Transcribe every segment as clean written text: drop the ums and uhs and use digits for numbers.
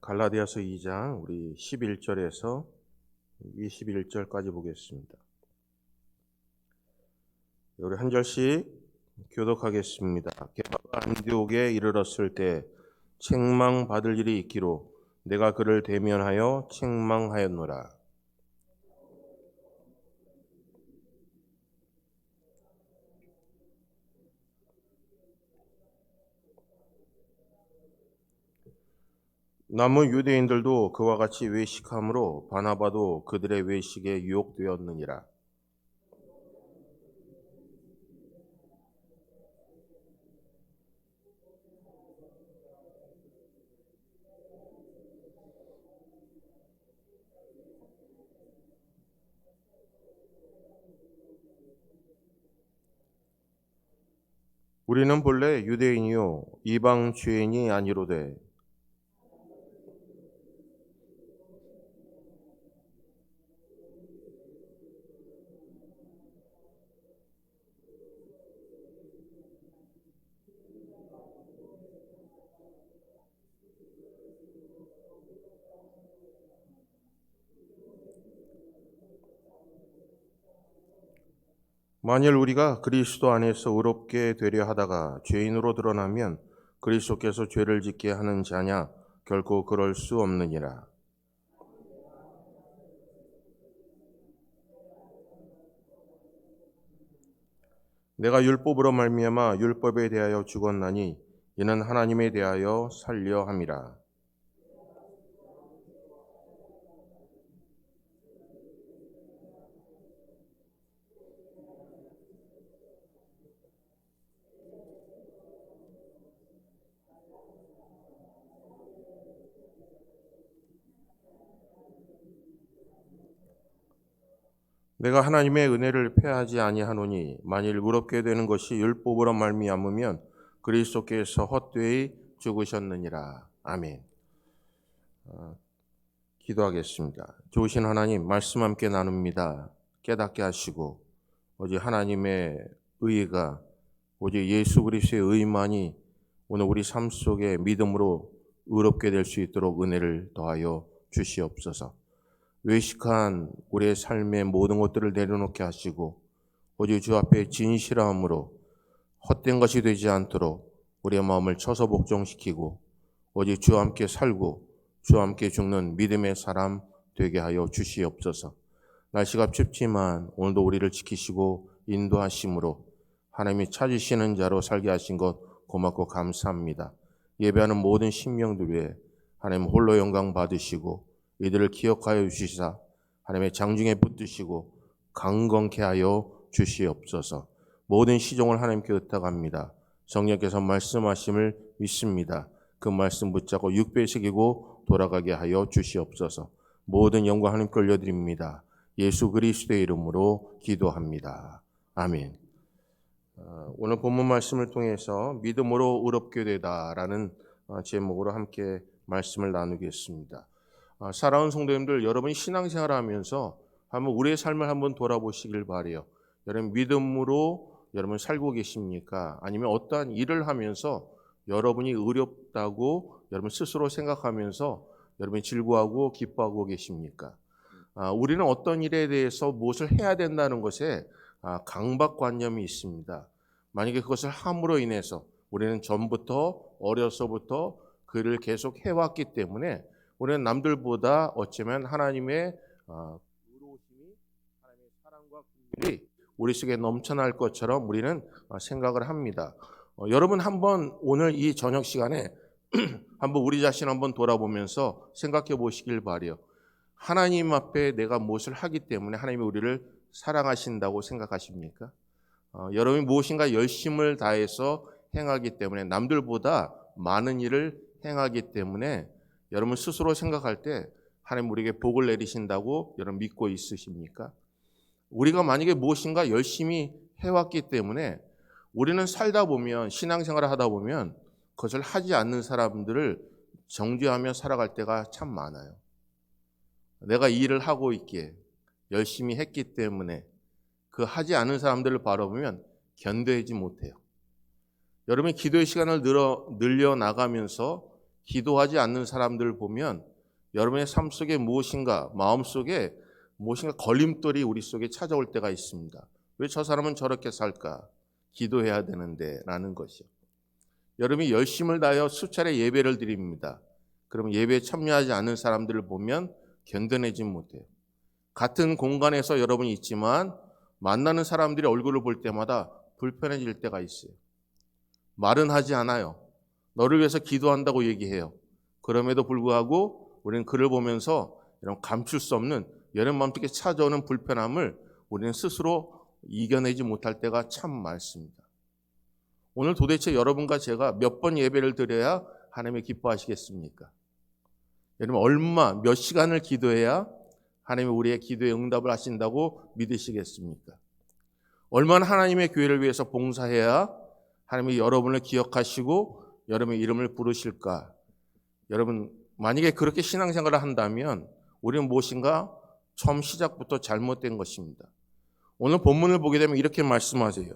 갈라디아서 2장 우리 11절에서 21절까지 보겠습니다. 우리 한 절씩 교독하겠습니다. 게바가 안디옥에 이르렀을 때 책망받을 일이 있기로 내가 그를 대면하여 책망하였노라. 남은 유대인들도 그와 같이 외식함으로 바나바도 그들의 외식에 유혹되었느니라. 우리는 본래 유대인이요 이방 죄인이 아니로되 만일 우리가 그리스도 안에서 의롭게 되려 하다가 죄인으로 드러나면 그리스도께서 죄를 짓게 하는 자냐? 결코 그럴 수 없느니라. 내가 율법으로 말미암아 율법에 대하여 죽었나니 이는 하나님에 대하여 살려 함이라. 내가 하나님의 은혜를 패하지 아니하노니 만일 의롭게 되는 것이 율법으로 말미암으면 그리스도께서 헛되이 죽으셨느니라. 아멘. 기도하겠습니다. 좋으신 하나님, 말씀 함께 나눕니다. 깨닫게 하시고 오직 하나님의 의가 오직 예수 그리스도의 의만이 오늘 우리 삶 속에 믿음으로 의롭게 될 수 있도록 은혜를 더하여 주시옵소서. 외식한 우리의 삶의 모든 것들을 내려놓게 하시고 오직 주 앞에 진실함으로 헛된 것이 되지 않도록 우리의 마음을 쳐서 복종시키고 오직 주와 함께 살고 주와 함께 죽는 믿음의 사람 되게 하여 주시옵소서. 날씨가 춥지만 오늘도 우리를 지키시고 인도하심으로 하나님이 찾으시는 자로 살게 하신 것 고맙고 감사합니다. 예배하는 모든 심령들 위해 하나님 홀로 영광 받으시고 이들을 기억하여 주시사 하나님의 장중에 붙드시고 강건케 하여 주시옵소서. 모든 시종을 하나님께 의탁합니다. 성령께서 말씀하심을 믿습니다. 그 말씀 붙잡고 육배식이고 돌아가게 하여 주시옵소서. 모든 영광 하나님께 올려드립니다. 예수 그리스도의 이름으로 기도합니다. 아멘. 오늘 본문 말씀을 통해서 믿음으로 의롭게 되다라는 제목으로 함께 말씀을 나누겠습니다. 사랑하는 성도님들, 여러분이 신앙생활을 하면서 한번 우리의 삶을 한번 돌아보시길 바라요. 여러분 믿음으로 여러분 살고 계십니까? 아니면 어떠한 일을 하면서 여러분이 의롭다고 여러분 스스로 생각하면서 여러분이 즐거워하고 기뻐하고 계십니까? 우리는 어떤 일에 대해서 무엇을 해야 된다는 것에 강박관념이 있습니다. 만약에 그것을 함으로 인해서 우리는 전부터 어려서부터 그를 계속 해왔기 때문에 우리는 남들보다 어쩌면 하나님의 의로우심이 하나님의 사랑과 긍휼이 우리 속에 넘쳐날 것처럼 우리는 생각을 합니다. 여러분 한번 오늘 이 저녁 시간에 한번 우리 자신 한번 돌아보면서 생각해 보시길 바라요. 하나님 앞에 내가 무엇을 하기 때문에 하나님이 우리를 사랑하신다고 생각하십니까? 여러분이 무엇인가 열심을 다해서 행하기 때문에 남들보다 많은 일을 행하기 때문에 여러분 스스로 생각할 때 하나님 우리에게 복을 내리신다고 여러분 믿고 있으십니까? 우리가 만약에 무엇인가 열심히 해왔기 때문에 우리는 살다 보면 신앙생활을 하다 보면 그것을 하지 않는 사람들을 정죄하며 살아갈 때가 참 많아요. 내가 이 일을 하고 있기에 열심히 했기 때문에 그 하지 않은 사람들을 바라보면 견뎌하지 못해요. 여러분이 기도의 시간을 늘려 나가면서 기도하지 않는 사람들을 보면 여러분의 삶 속에 무엇인가, 마음 속에 무엇인가 걸림돌이 우리 속에 찾아올 때가 있습니다. 왜 저 사람은 저렇게 살까? 기도해야 되는데 라는 것이요. 여러분이 열심을 다하여 수차례 예배를 드립니다. 그러면 예배에 참여하지 않는 사람들을 보면 견뎌내지 못해요. 같은 공간에서 여러분이 있지만 만나는 사람들이 얼굴을 볼 때마다 불편해질 때가 있어요. 말은 하지 않아요. 너를 위해서 기도한다고 얘기해요. 그럼에도 불구하고 우리는 그를 보면서 이런 감출 수 없는 여러분 마음속에 찾아오는 불편함을 우리는 스스로 이겨내지 못할 때가 참 많습니다. 오늘 도대체 여러분과 제가 몇 번 예배를 드려야 하나님이 기뻐하시겠습니까? 여러분 몇 시간을 기도해야 하나님이 우리의 기도에 응답을 하신다고 믿으시겠습니까? 얼마나 하나님의 교회를 위해서 봉사해야 하나님이 여러분을 기억하시고 여러분의 이름을 부르실까? 여러분 만약에 그렇게 신앙생활을 한다면 우리는 무엇인가 처음 시작부터 잘못된 것입니다. 오늘 본문을 보게 되면 이렇게 말씀하세요.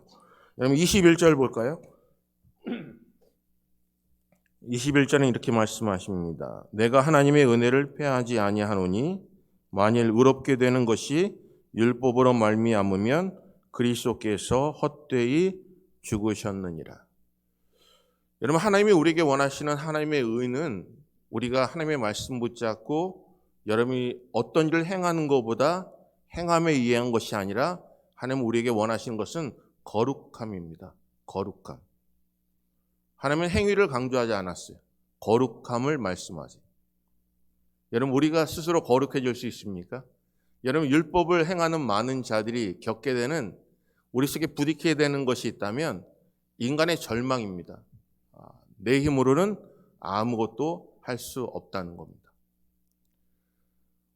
여러분 21절 볼까요? 21절은 이렇게 말씀하십니다. 내가 하나님의 은혜를 패하지 아니하노니 만일 의롭게 되는 것이 율법으로 말미암으면 그리스도께서 헛되이 죽으셨느니라. 여러분 하나님이 우리에게 원하시는 하나님의 의는 우리가 하나님의 말씀 붙잡고 여러분이 어떤 일을 행하는 것보다 행함에 의한 것이 아니라 하나님 우리에게 원하시는 것은 거룩함입니다. 거룩함. 하나님은 행위를 강조하지 않았어요. 거룩함을 말씀하세요. 여러분 우리가 스스로 거룩해질 수 있습니까? 여러분 율법을 행하는 많은 자들이 겪게 되는 우리 속에 부딪히게 되는 것이 있다면 인간의 절망입니다. 내 힘으로는 아무것도 할 수 없다는 겁니다.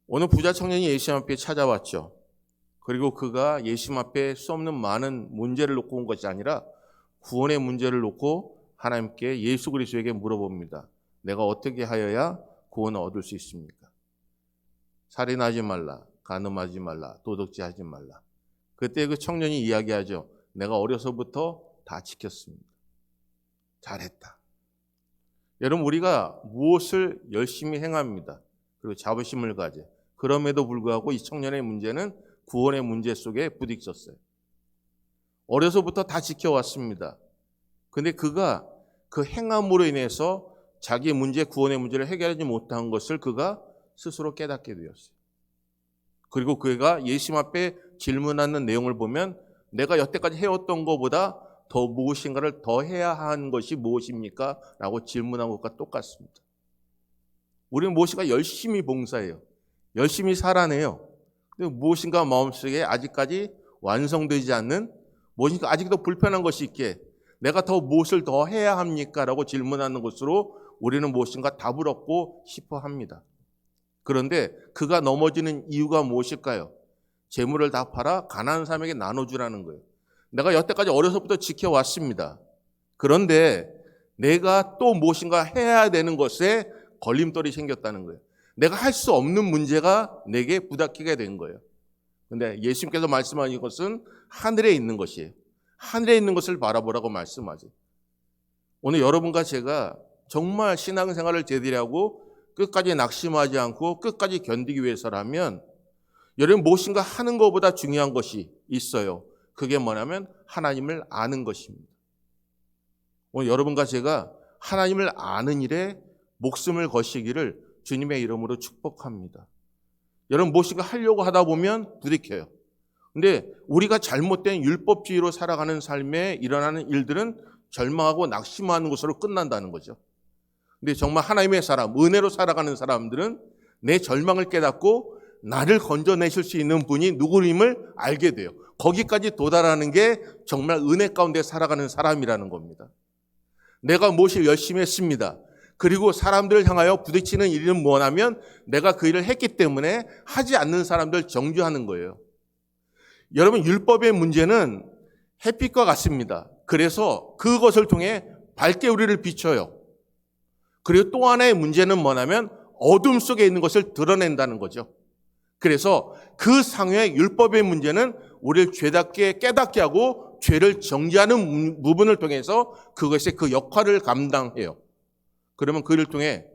오늘 부자 청년이 예수님 앞에 찾아왔죠. 그리고 그가 예수님 앞에 수 없는 많은 문제를 놓고 온 것이 아니라 구원의 문제를 놓고 하나님께 예수 그리스도에게 물어봅니다. 내가 어떻게 하여야 구원을 얻을 수 있습니까? 살인하지 말라, 간음하지 말라, 도둑질하지 말라. 그때 그 청년이 이야기하죠. 내가 어려서부터 다 지켰습니다. 잘했다. 여러분 우리가 무엇을 열심히 행합니다. 그리고 자부심을 가져. 그럼에도 불구하고 이 청년의 문제는 구원의 문제 속에 부딪혔어요. 어려서부터 다 지켜왔습니다. 근데 그가 그 행함으로 인해서 자기 문제, 구원의 문제를 해결하지 못한 것을 그가 스스로 깨닫게 되었어요. 그리고 그가 예수님 앞에 질문하는 내용을 보면 내가 여태까지 해왔던 것보다 더 무엇인가를 더 해야 하는 것이 무엇입니까? 라고 질문한 것과 똑같습니다. 우리는 무엇인가 열심히 봉사해요. 열심히 살아내요. 근데 무엇인가 마음속에 아직까지 완성되지 않는 무엇인가 아직도 불편한 것이 있기에 내가 더 무엇을 더 해야 합니까? 라고 질문하는 것으로 우리는 무엇인가 답을 얻고 싶어 합니다. 그런데 그가 넘어지는 이유가 무엇일까요? 재물을 다 팔아 가난한 사람에게 나눠주라는 거예요. 내가 여태까지 어려서부터 지켜왔습니다. 그런데 내가 또 무엇인가 해야 되는 것에 걸림돌이 생겼다는 거예요. 내가 할 수 없는 문제가 내게 부닥치게 된 거예요. 그런데 예수님께서 말씀하신 것은 하늘에 있는 것이에요. 하늘에 있는 것을 바라보라고 말씀하죠. 오늘 여러분과 제가 정말 신앙생활을 제대로 하고 끝까지 낙심하지 않고 끝까지 견디기 위해서라면 여러분 무엇인가 하는 것보다 중요한 것이 있어요. 그게 뭐냐면 하나님을 아는 것입니다. 오늘 여러분과 제가 하나님을 아는 일에 목숨을 거시기를 주님의 이름으로 축복합니다. 여러분 무엇인가 하려고 하다 보면 부딪혀요. 근데 우리가 잘못된 율법주의로 살아가는 삶에 일어나는 일들은 절망하고 낙심하는 것으로 끝난다는 거죠. 근데 정말 하나님의 사람, 은혜로 살아가는 사람들은 내 절망을 깨닫고 나를 건져내실 수 있는 분이 누구임을 알게 돼요. 거기까지 도달하는 게 정말 은혜 가운데 살아가는 사람이라는 겁니다. 내가 무엇을 열심히 했습니다. 그리고 사람들을 향하여 부딪히는 일은 뭐냐면 내가 그 일을 했기 때문에 하지 않는 사람들 정죄하는 거예요. 여러분 율법의 문제는 햇빛과 같습니다. 그래서 그것을 통해 밝게 우리를 비춰요. 그리고 또 하나의 문제는 뭐냐면 어둠 속에 있는 것을 드러낸다는 거죠. 그래서 그 상의 율법의 문제는 우리를 죄답게 깨닫게 하고 죄를 정죄하는 부분을 통해서 그것의 그 역할을 감당해요. 그러면 그를 통해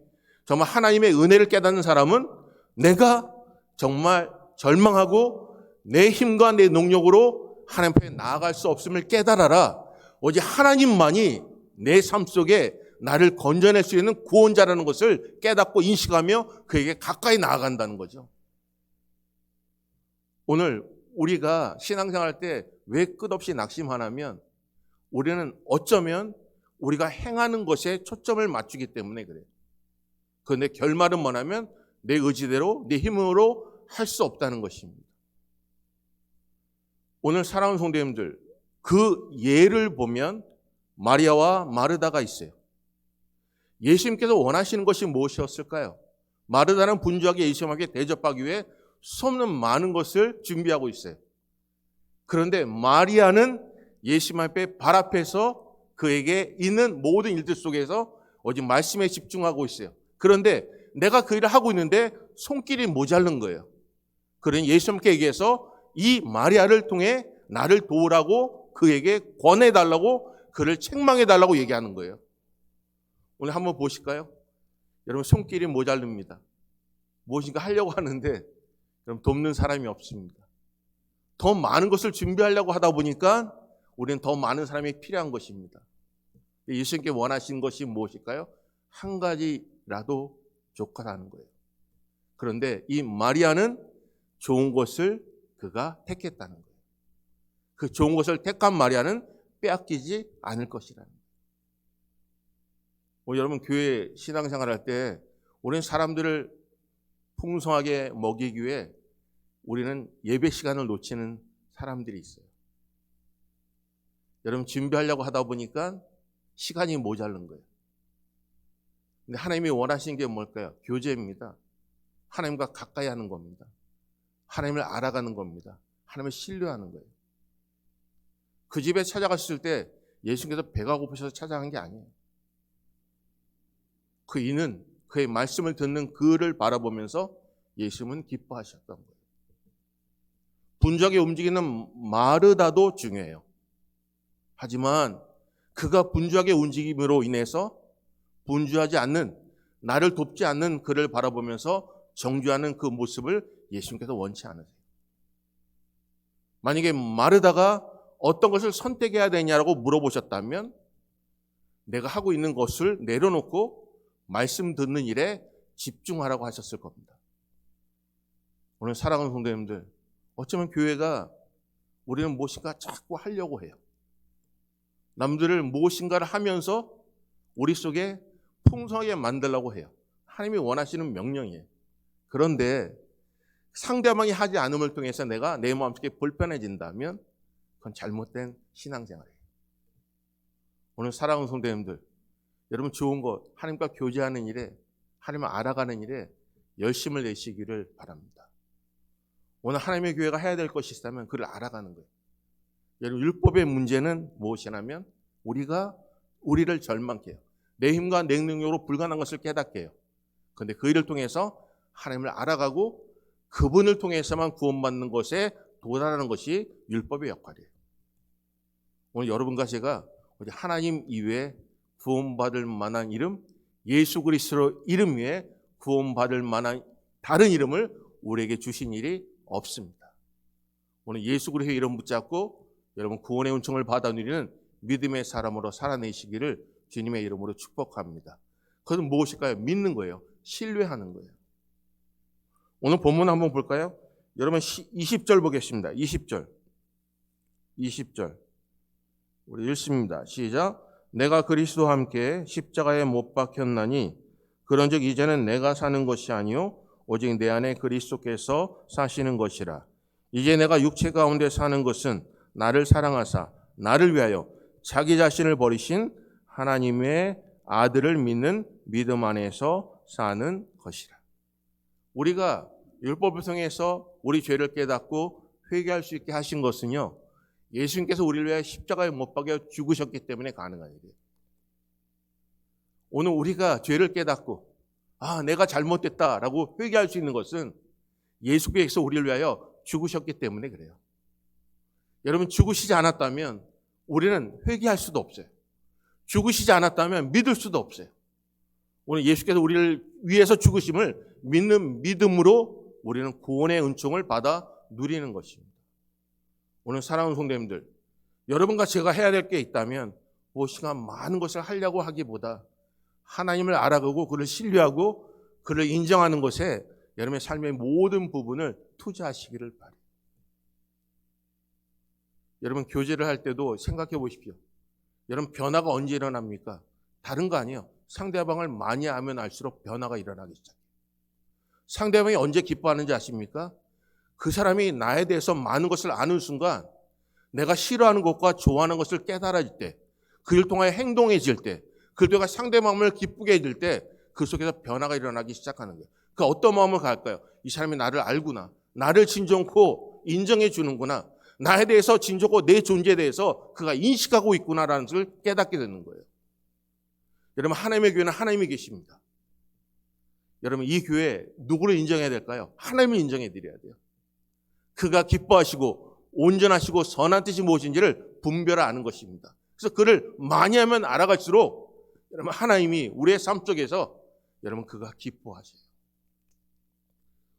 정말 하나님의 은혜를 깨닫는 사람은 내가 정말 절망하고 내 힘과 내 능력으로 하나님 앞에 나아갈 수 없음을 깨달아라. 오직 하나님만이 내 삶 속에 나를 건져낼 수 있는 구원자라는 것을 깨닫고 인식하며 그에게 가까이 나아간다는 거죠. 오늘 우리가 신앙생활할 때 왜 끝없이 낙심하냐면 우리는 어쩌면 우리가 행하는 것에 초점을 맞추기 때문에 그래요. 그런데 결말은 뭐냐면 내 의지대로 내 힘으로 할 수 없다는 것입니다. 오늘 사랑하는 성도님들, 그 예를 보면 마리아와 마르다가 있어요. 예수님께서 원하시는 것이 무엇이었을까요? 마르다는 분주하게 예수님에게 대접하기 위해 수없는 많은 것을 준비하고 있어요. 그런데 마리아는 예수님 앞에 발 앞에서 그에게 있는 모든 일들 속에서 오직 말씀에 집중하고 있어요. 그런데 내가 그 일을 하고 있는데 손길이 모자른 거예요. 그러니 예수님께 얘기해서 이 마리아를 통해 나를 도우라고 그에게 권해달라고 그를 책망해달라고 얘기하는 거예요. 오늘 한번 보실까요? 여러분 손길이 모자릅니다. 무엇인가 하려고 하는데 여러분 돕는 사람이 없습니다. 더 많은 것을 준비하려고 하다 보니까 우리는 더 많은 사람이 필요한 것입니다. 예수님께 원하시는 것이 무엇일까요? 한 가지라도 좋다는 거예요. 그런데 이 마리아는 좋은 것을 그가 택했다는 거예요. 그 좋은 것을 택한 마리아는 빼앗기지 않을 것이라는 거예요. 여러분 교회 신앙생활할 때 우리는 사람들을 풍성하게 먹이기 위해 우리는 예배 시간을 놓치는 사람들이 있어요. 여러분 준비하려고 하다 보니까 시간이 모자른 거예요. 근데 하나님이 원하시는 게 뭘까요? 교제입니다. 하나님과 가까이 하는 겁니다. 하나님을 알아가는 겁니다. 하나님을 신뢰하는 거예요. 그 집에 찾아갔을 때 예수님께서 배가 고프셔서 찾아간 게 아니에요. 그 이는 그의 말씀을 듣는 그를 바라보면서 예수님은 기뻐하셨던 거예요. 분주하게 움직이는 마르다도 중요해요. 하지만 그가 분주하게 움직임으로 인해서 분주하지 않는, 나를 돕지 않는 그를 바라보면서 정죄하는 그 모습을 예수님께서 원치 않으세요. 만약에 마르다가 어떤 것을 선택해야 되냐라고 물어보셨다면 내가 하고 있는 것을 내려놓고 말씀 듣는 일에 집중하라고 하셨을 겁니다. 오늘 사랑하는 성도님들, 어쩌면 교회가 우리는 무엇인가 자꾸 하려고 해요. 남들을 무엇인가를 하면서 우리 속에 풍성하게 만들려고 해요. 하나님이 원하시는 명령이에요. 그런데 상대방이 하지 않음을 통해서 내가 내 마음속에 불편해진다면 그건 잘못된 신앙생활이에요. 오늘 사랑하는 성도님들, 여러분 좋은 것, 하나님과 교제하는 일에, 하나님을 알아가는 일에 열심을 내시기를 바랍니다. 오늘 하나님의 교회가 해야 될 것이 있다면 그를 알아가는 거예요. 여러분 율법의 문제는 무엇이냐면 우리를 절망케 해요. 내 힘과 내 능력으로 불가능한 것을 깨닫게 해요. 그런데 그 일을 통해서 하나님을 알아가고 그분을 통해서만 구원받는 것에 도달하는 것이 율법의 역할이에요. 오늘 여러분과 제가 하나님 이외에 구원받을 만한 이름, 예수 그리스도 이름 외에 구원받을 만한 다른 이름을 우리에게 주신 일이 없습니다. 오늘 예수 그리스도의 이름 붙잡고 여러분 구원의 은총을 받아 누리는 믿음의 사람으로 살아내시기를 주님의 이름으로 축복합니다. 그것은 무엇일까요? 믿는 거예요. 신뢰하는 거예요. 오늘 본문 한번 볼까요? 여러분 20절 보겠습니다. 20절 우리 읽습니다. 시작. 내가 그리스도와 함께 십자가에 못 박혔나니 그런즉 이제는 내가 사는 것이 아니요 오직 내 안에 그리스도께서 사시는 것이라. 이제 내가 육체 가운데 사는 것은 나를 사랑하사 나를 위하여 자기 자신을 버리신 하나님의 아들을 믿는 믿음 안에서 사는 것이라. 우리가 율법을 통해서 우리 죄를 깨닫고 회개할 수 있게 하신 것은요, 예수님께서 우리를 위해 십자가에 못 박여 죽으셨기 때문에 가능한 일이에요. 오늘 우리가 죄를 깨닫고 내가 잘못됐다라고 회개할 수 있는 것은 예수께서 우리를 위하여 죽으셨기 때문에 그래요. 여러분 죽으시지 않았다면 우리는 회개할 수도 없어요. 죽으시지 않았다면 믿을 수도 없어요. 오늘 예수께서 우리를 위해서 죽으심을 믿는 믿음으로 우리는 구원의 은총을 받아 누리는 것입니다. 오늘 사랑하는 성도님들, 여러분과 제가 해야 될 게 있다면 그 시간 많은 것을 하려고 하기보다 하나님을 알아가고 그를 신뢰하고 그를 인정하는 것에 여러분의 삶의 모든 부분을 투자하시기를 바랍니다. 여러분 교제를 할 때도 생각해 보십시오. 여러분 변화가 언제 일어납니까? 다른 거 아니에요. 상대방을 많이 하면 알수록 변화가 일어나기 시작해요. 상대방이 언제 기뻐하는지 아십니까? 그 사람이 나에 대해서 많은 것을 아는 순간 내가 싫어하는 것과 좋아하는 것을 깨달아질 때, 그를 통하여 행동해질 때, 그를 통해 상대방을 기쁘게 해줄 때 그 속에서 변화가 일어나기 시작하는 거예요. 그 어떤 마음을 갈까요? 이 사람이 나를 알구나. 나를 진정코 인정해 주는구나. 나에 대해서 진정코 내 존재에 대해서 그가 인식하고 있구나라는 것을 깨닫게 되는 거예요. 여러분 하나님의 교회는 하나님이 계십니다. 여러분 이 교회 누구를 인정해야 될까요? 하나님을 인정해 드려야 돼요. 그가 기뻐하시고 온전하시고 선한 뜻이 무엇인지를 분별을 아는 것입니다. 그래서 그를 많이 하면 알아갈수록 여러분 하나님이 우리의 삶 속에서 여러분 그가 기뻐하세요.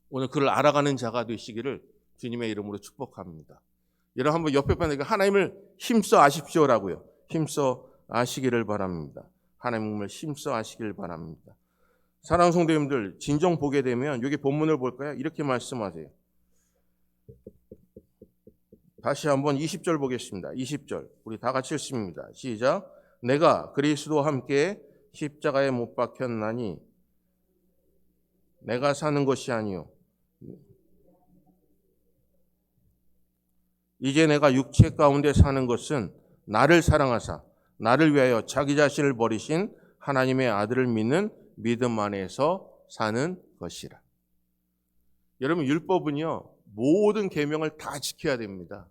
오늘 그를 알아가는 자가 되시기를 주님의 이름으로 축복합니다. 여러분 한번 옆에 분에게 하나님을 힘써 아십시오라고요. 힘써 아시기를 바랍니다. 하나님을 힘써 아시기를 바랍니다. 사랑하는 성도님들, 진정 보게 되면 여기 본문을 볼까요? 이렇게 말씀하세요. 다시 한번 20절 보겠습니다. 20절 우리 다 같이 읽습니다. 시작. 내가 그리스도와 함께 십자가에 못 박혔나니 내가 사는 것이 아니요 이제 내가 육체 가운데 사는 것은 나를 사랑하사 나를 위하여 자기 자신을 버리신 하나님의 아들을 믿는 믿음 안에서 사는 것이라. 여러분 율법은요 모든 계명을 다 지켜야 됩니다.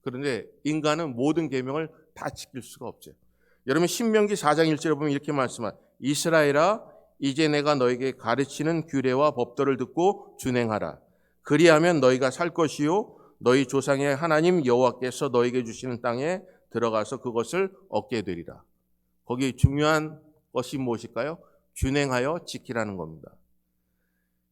그런데 인간은 모든 계명을 다 지킬 수가 없어요. 여러분 신명기 4장 1절에 보면 이렇게 말씀합니다. 이스라엘아 이제 내가 너에게 가르치는 규례와 법도를 듣고 준행하라. 그리하면 너희가 살 것이요 너희 조상의 하나님 여호와께서 너에게 주시는 땅에 들어가서 그것을 얻게 되리라. 거기 중요한 것이 무엇일까요? 준행하여 지키라는 겁니다.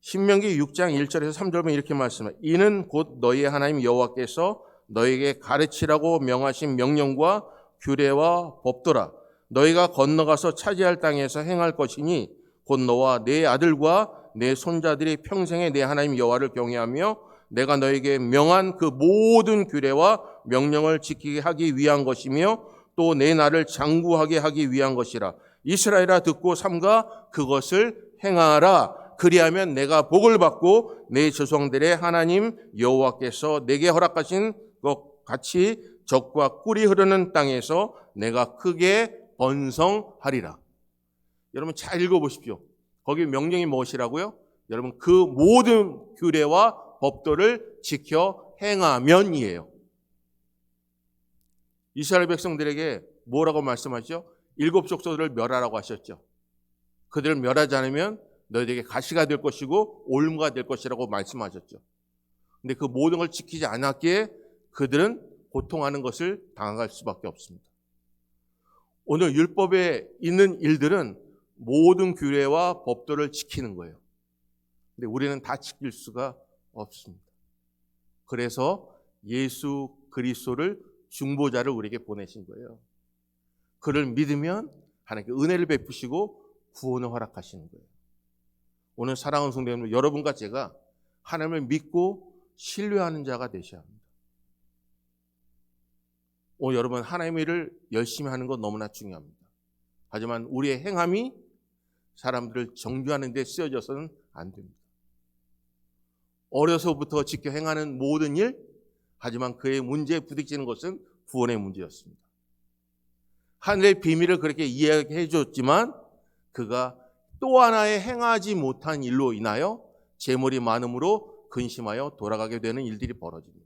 신명기 6장 1절에서 3절 보면 이렇게 말씀합니다. 이는 곧 너희의 하나님 여호와께서 너희에게 가르치라고 명하신 명령과 규례와 법도라. 너희가 건너가서 차지할 땅에서 행할 것이니 곧 너와 내 아들과 내 손자들이 평생에 내 하나님 여호와를 경외하며 내가 너에게 명한 그 모든 규례와 명령을 지키게 하기 위한 것이며 또 내 나를 장구하게 하기 위한 것이라. 이스라엘아 듣고 삼가 그것을 행하라. 그리하면 내가 복을 받고 내 조상들의 하나님 여호와께서 내게 허락하신 것 같이 적과 꿀이 흐르는 땅에서 내가 크게 번성하리라. 여러분 잘 읽어보십시오. 거기 명령이 무엇이라고요? 여러분 그 모든 규례와 법도를 지켜 행하면이에요. 이스라엘 백성들에게 뭐라고 말씀하시죠? 7 족속들을 멸하라고 하셨죠. 그들을 멸하지 않으면 너희에게 가시가 될 것이고 올무가 될 것이라고 말씀하셨죠. 근데 그 모든 걸 지키지 않았기에 그들은 고통하는 것을 당할 수밖에 없습니다. 오늘 율법에 있는 일들은 모든 규례와 법도를 지키는 거예요. 근데 우리는 다 지킬 수가 없습니다. 그래서 예수 그리스도를 중보자를 우리에게 보내신 거예요. 그를 믿으면 하나님께 은혜를 베푸시고 구원을 허락하시는 거예요. 오늘 사랑하는 성도님들, 여러분과 제가 하나님을 믿고 신뢰하는 자가 되셔야 합니다. 오늘 여러분 하나님의 일을 열심히 하는 건 너무나 중요합니다. 하지만 우리의 행함이 사람들을 정죄하는 데 쓰여져서는 안 됩니다. 어려서부터 지켜 행하는 모든 일, 하지만 그의 문제에 부딪히는 것은 구원의 문제였습니다. 하늘의 비밀을 그렇게 이야기해 줬지만 그가 또 하나의 행하지 못한 일로 인하여 재물이 많음으로 근심하여 돌아가게 되는 일들이 벌어집니다.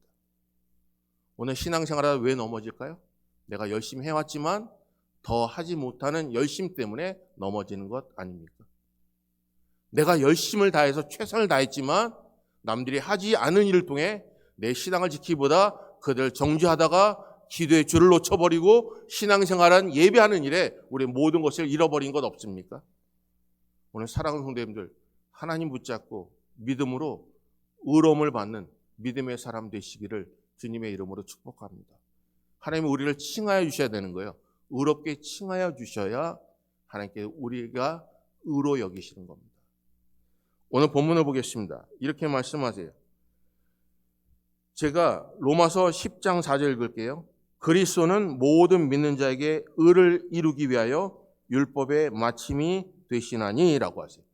오늘 신앙생활하다 왜 넘어질까요? 내가 열심히 해왔지만 더 하지 못하는 열심 때문에 넘어지는 것 아닙니까? 내가 열심을 다해서 최선을 다했지만 남들이 하지 않은 일을 통해 내 신앙을 지키기보다 그들을 정죄하다가 기도의 줄을 놓쳐버리고 신앙생활한 예배하는 일에 우리 모든 것을 잃어버린 것 없습니까? 오늘 사랑하는 성도님들, 하나님 붙잡고 믿음으로 의로움을 받는 믿음의 사람 되시기를 주님의 이름으로 축복합니다. 하나님은 우리를 칭하여 주셔야 되는 거예요. 의롭게 칭하여 주셔야 하나님께 우리가 의로 여기시는 겁니다. 오늘 본문을 보겠습니다. 이렇게 말씀하세요. 제가 로마서 10장 4절 읽을게요. 그리스도는 모든 믿는 자에게 의를 이루기 위하여 율법의 마침이 되시나니 라고 하세요.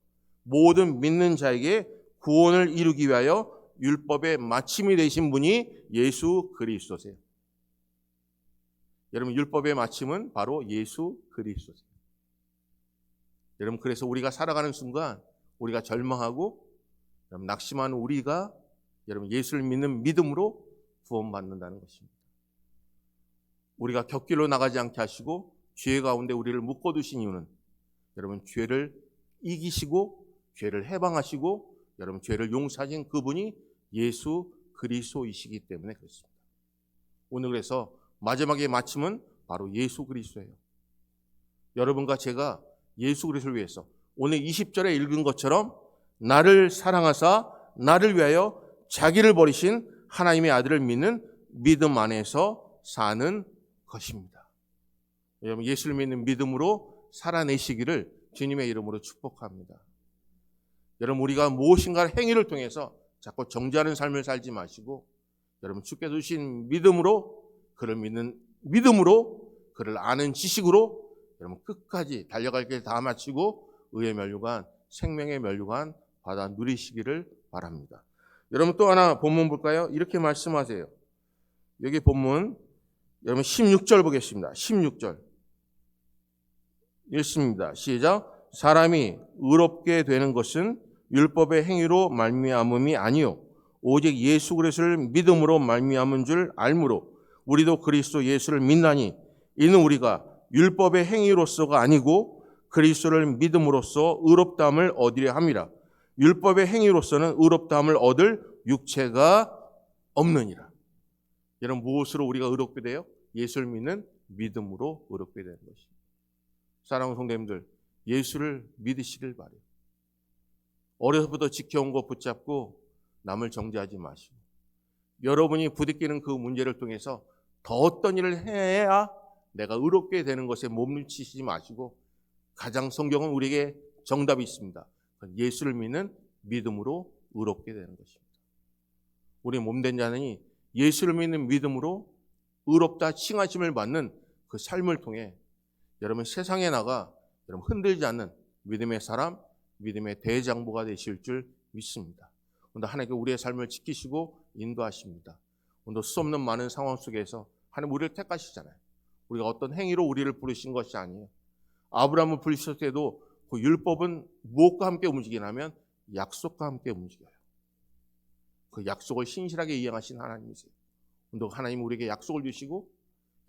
모든 믿는 자에게 구원을 이루기 위하여 율법의 마침이 되신 분이 예수 그리스도세요. 여러분, 율법의 마침은 바로 예수 그리스도세요. 여러분, 그래서 우리가 살아가는 순간 우리가 절망하고 여러분, 낙심하는 우리가 여러분 예수를 믿는 믿음으로 구원받는다는 것입니다. 우리가 곁길로 나가지 않게 하시고 죄 가운데 우리를 묶어두신 이유는 여러분 죄를 이기시고 죄를 해방하시고 여러분 죄를 용서하신 그분이 예수 그리스도이시기 때문에 그렇습니다. 오늘 그래서 마지막의 마침은 바로 예수 그리스도예요. 여러분과 제가 예수 그리스도를 위해서 오늘 20절에 읽은 것처럼 나를 사랑하사 나를 위하여 자기를 버리신 하나님의 아들을 믿는 믿음 안에서 사는 것입니다. 여러분 예수를 믿는 믿음으로 살아내시기를 주님의 이름으로 축복합니다. 여러분 우리가 무엇인가 행위를 통해서 자꾸 정죄하는 삶을 살지 마시고 여러분 주께서 주신 믿음으로 그를 믿는 믿음으로 그를 아는 지식으로 여러분 끝까지 달려갈 길 다 마치고 의의 면류관 생명의 면류관 받아 누리시기를 바랍니다. 여러분 또 하나 본문 볼까요? 이렇게 말씀하세요. 여기 본문 여러분 16절 보겠습니다. 16절 읽습니다. 시작. 사람이 의롭게 되는 것은 율법의 행위로 말미암음이 아니요 오직 예수 그리스도를 믿음으로 말미암은 줄 알므로 우리도 그리스도 예수를 믿나니 이는 우리가 율법의 행위로서가 아니고 그리스도를 믿음으로써 의롭다함을 얻으려 함이라. 율법의 행위로서는 의롭다함을 얻을 육체가 없느니라. 여러분 무엇으로 우리가 의롭게 돼요? 예수를 믿는 믿음으로 의롭게 되는 것입니다. 사랑하는 성도님들, 예수를 믿으시길 바라요. 어려서부터 지켜온 것 붙잡고 남을 정죄하지 마시고 여러분이 부딪히는 그 문제를 통해서 더 어떤 일을 해야 내가 의롭게 되는 것에 몸치시지 마시고 가장 성경은 우리에게 정답이 있습니다. 예수를 믿는 믿음으로 의롭게 되는 것입니다. 우리 몸된 자는 예수를 믿는 믿음으로 의롭다 칭하심을 받는 그 삶을 통해 여러분 세상에 나가 여러분 흔들지 않는 믿음의 사람, 믿음의 대장부가 되실 줄 믿습니다. 오늘 하나님께 우리의 삶을 지키시고 인도하십니다. 오늘 수 없는 많은 상황 속에서 하나님 우리를 택하시잖아요. 우리가 어떤 행위로 우리를 부르신 것이 아니에요. 아브라함을 부르실 때도 그 율법은 무엇과 함께 움직이냐면 약속과 함께 움직여요. 그 약속을 신실하게 이행하신 하나님이세요. 오늘 하나님 우리에게 약속을 주시고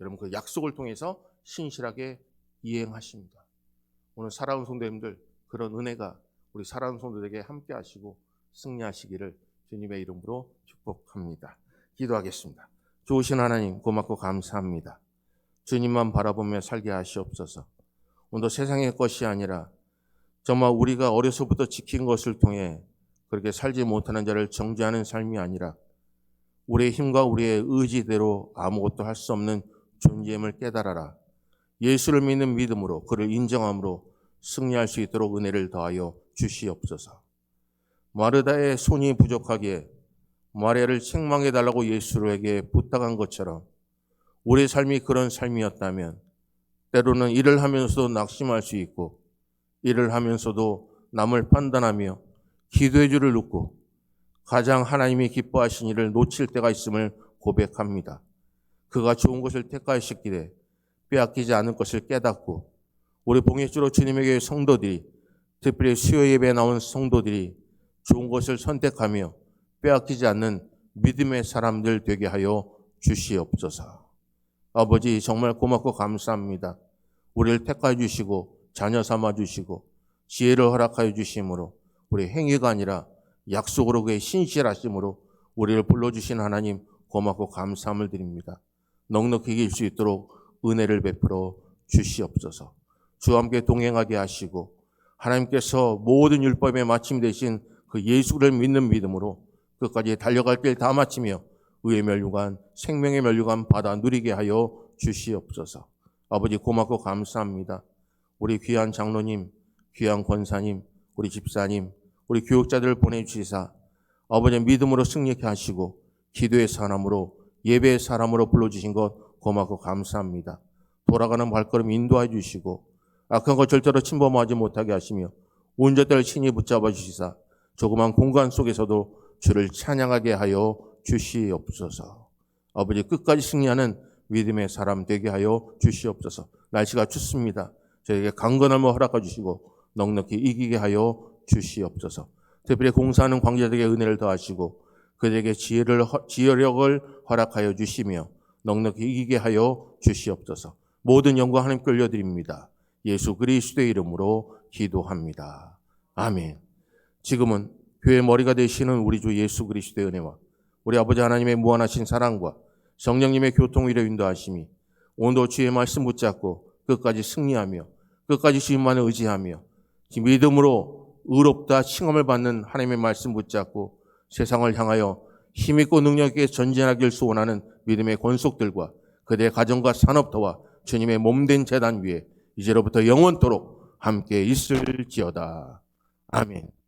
여러분 그 약속을 통해서 신실하게 이행하십니다. 오늘 사랑하는 성도님들 그런 은혜가 우리 사랑하는 성도들에게 함께 하시고 승리하시기를 주님의 이름으로 축복합니다. 기도하겠습니다. 좋으신 하나님 고맙고 감사합니다. 주님만 바라보며 살게 하시옵소서. 오늘 세상의 것이 아니라 정말 우리가 어려서부터 지킨 것을 통해 그렇게 살지 못하는 자를 정죄하는 삶이 아니라 우리의 힘과 우리의 의지대로 아무것도 할 수 없는 존재임을 깨달아라. 예수를 믿는 믿음으로 그를 인정함으로 승리할 수 있도록 은혜를 더하여 주시옵소서. 마르다의 손이 부족하기에 마리아를 책망해달라고 예수에게 부탁한 것처럼 우리의 삶이 그런 삶이었다면 때로는 일을 하면서도 낙심할 수 있고 일을 하면서도 남을 판단하며 기도의 줄을 놓고 가장 하나님이 기뻐하신 일을 놓칠 때가 있음을 고백합니다. 그가 좋은 것을 택하셨기에 빼앗기지 않을 것을 깨닫고 우리 봉해주로 주님의 교회 성도들이 특별히 수요 예배에 나온 성도들이 좋은 것을 선택하며 빼앗기지 않는 믿음의 사람들 되게 하여 주시옵소서. 아버지 정말 고맙고 감사합니다. 우리를 택하여 주시고 자녀 삼아 주시고 지혜를 허락하여 주심으로 우리 행위가 아니라 약속으로 그의 신실하심으로 우리를 불러주신 하나님 고맙고 감사함을 드립니다. 넉넉히 이길 수 있도록 은혜를 베풀어 주시옵소서. 주와 함께 동행하게 하시고 하나님께서 모든 율법의 마침 되신 그 예수를 믿는 믿음으로 끝까지 달려갈 길 다 마치며 의의 멸류관, 생명의 멸류관 받아 누리게 하여 주시옵소서. 아버지 고맙고 감사합니다. 우리 귀한 장로님, 귀한 권사님, 우리 집사님, 우리 교육자들을 보내주시사 아버지 믿음으로 승리케 하시고 기도의 사람으로 예배의 사람으로 불러주신 것 고맙고 감사합니다. 돌아가는 발걸음 인도해 주시고 악한 것 절대로 침범하지 못하게 하시며 운전대를 친히 붙잡아 주시사 조그만 공간 속에서도 주를 찬양하게 하여 주시옵소서. 아버지 끝까지 승리하는 믿음의 사람 되게 하여 주시옵소서. 날씨가 춥습니다. 저에게 강건함을 허락해 주시고 넉넉히 이기게 하여 주시옵소서. 특별히 공사하는 관계자들에게 은혜를 더하시고 그들에게 지혜력을 허락하여 주시며 넉넉히 이기게 하여 주시옵소서. 모든 영광 하나님께 올려드립니다. 예수 그리스도의 이름으로 기도합니다. 아멘. 지금은 교회 머리가 되시는 우리 주 예수 그리스도의 은혜와 우리 아버지 하나님의 무한하신 사랑과 성령님의 교통위로 인도하심이 오늘도 주의 말씀 붙잡고 끝까지 승리하며 끝까지 주님만을 의지하며 믿음으로 의롭다 칭함을 받는 하나님의 말씀 붙잡고 세상을 향하여 힘있고 능력있게 전진하길 소원하는 믿음의 권속들과 그들의 가정과 산업터와 주님의 몸된 제단 위에 이제로부터 영원토록 함께 있을지어다. 아멘.